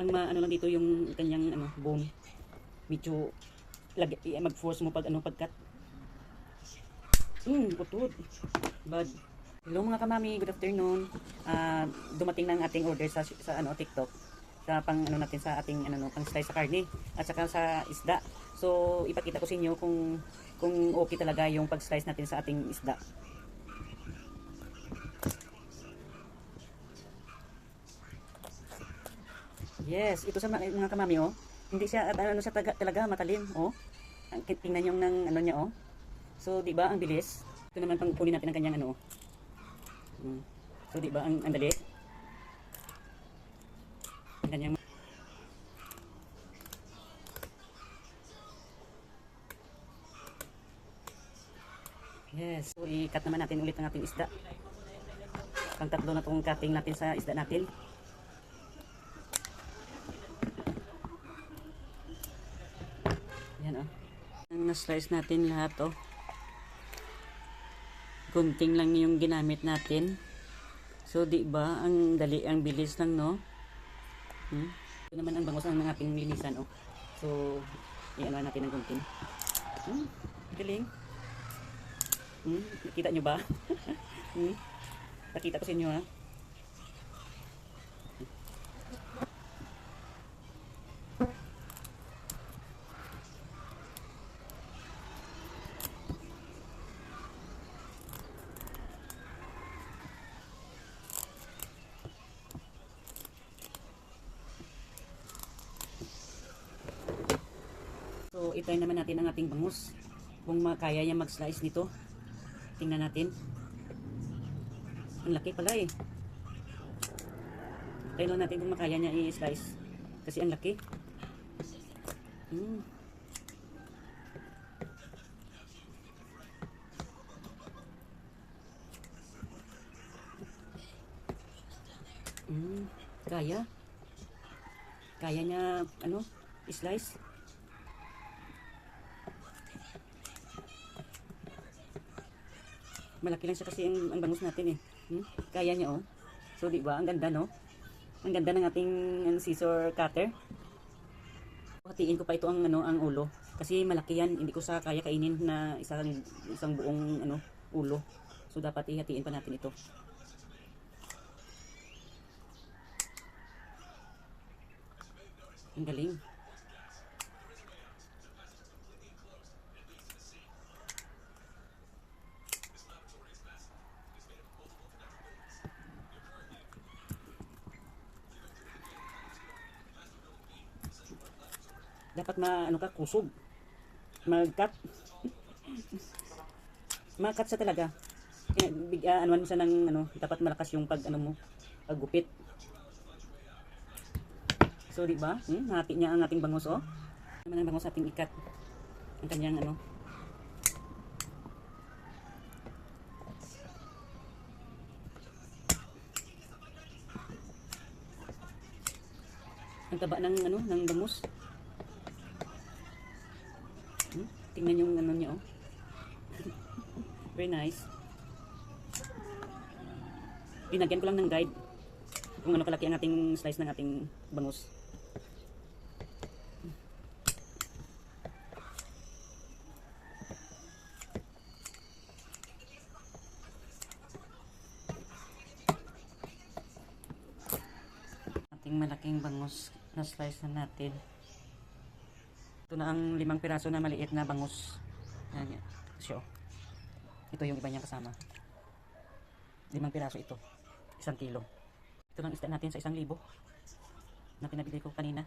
ang ano lang dito yung kanyang ano bone. Medyo mag-force mo pag ano pagkat. Utod. Bad. Hello mga kamami, good afternoon. Dumating na ang ating order sa ano TikTok. Sa pang ano natin sa ating ano pang slice sa karne at saka sa isda. So ipakita ko sa inyo kung okay talaga yung pag-slice natin sa ating isda. Yes, ito sa mga kamami oh. Hindi siya ano siya talaga matalim oh. Tingnan yung ng ano niya oh. So di ba ang bilis? Ito naman pang kunin natin ang kanyang ano. So di ba ang dali? Ang kanyang Yes, so i-cut naman natin ulit ang ating isda. Pang tatlo na tong cutting natin sa isda natin. Yan oh. Ang na-slice natin lahat oh. Gunting lang yung ginamit natin. So di ba ang dali, ang bilis lang no. Ito naman ang bangos ng ating linisan oh. So i-ano natin ang gunting. Galing. Nakita nyo ba? Nakita ko sa inyo ha. So, itry naman natin ang ating bangus. Kung makaya niya mag-slice nito. Tingnan natin. Ang laki pala eh. Try lang natin kung makaya niya i-slice. Kasi ang laki. Kaya. Kaya niya, ano, i-slice. Malaki lang siya kasi ang bangus natin eh. Kaya niya oh. So di ba ang ganda no? Ang ganda ng ating scissor cutter. Hatiin ko pa ito ang ano ang ulo kasi malaki yan, hindi ko sa kaya kainin na isang buong ano ulo. So dapat ihatiin pa natin ito. Ang galing. Dapat ano ka kusog. Mag-cut. Ma-cut sa talaga. Anuan mo siya ng ano, dapat malakas yung pag ano mo, paggupit. So di ba? Hati niya ang ating bangus oh. Naman ang bangus ating ikat. Ang kanyang ano. Ang taba ng ano, ng bangus. Tingnan yung ano niya oh. Very nice. Binagyan ko lang ng guide kung ano kalaki ang ating slice ng ating bangus. Ating malaking bangus na slice na natin. Ito na ang 5 piraso na maliit na bangus. Ayan yan. So, ito yung iba niyang kasama. 5 piraso ito. 1 kilo. Ito lang isda natin sa 1,000 na pinabili ko kanina.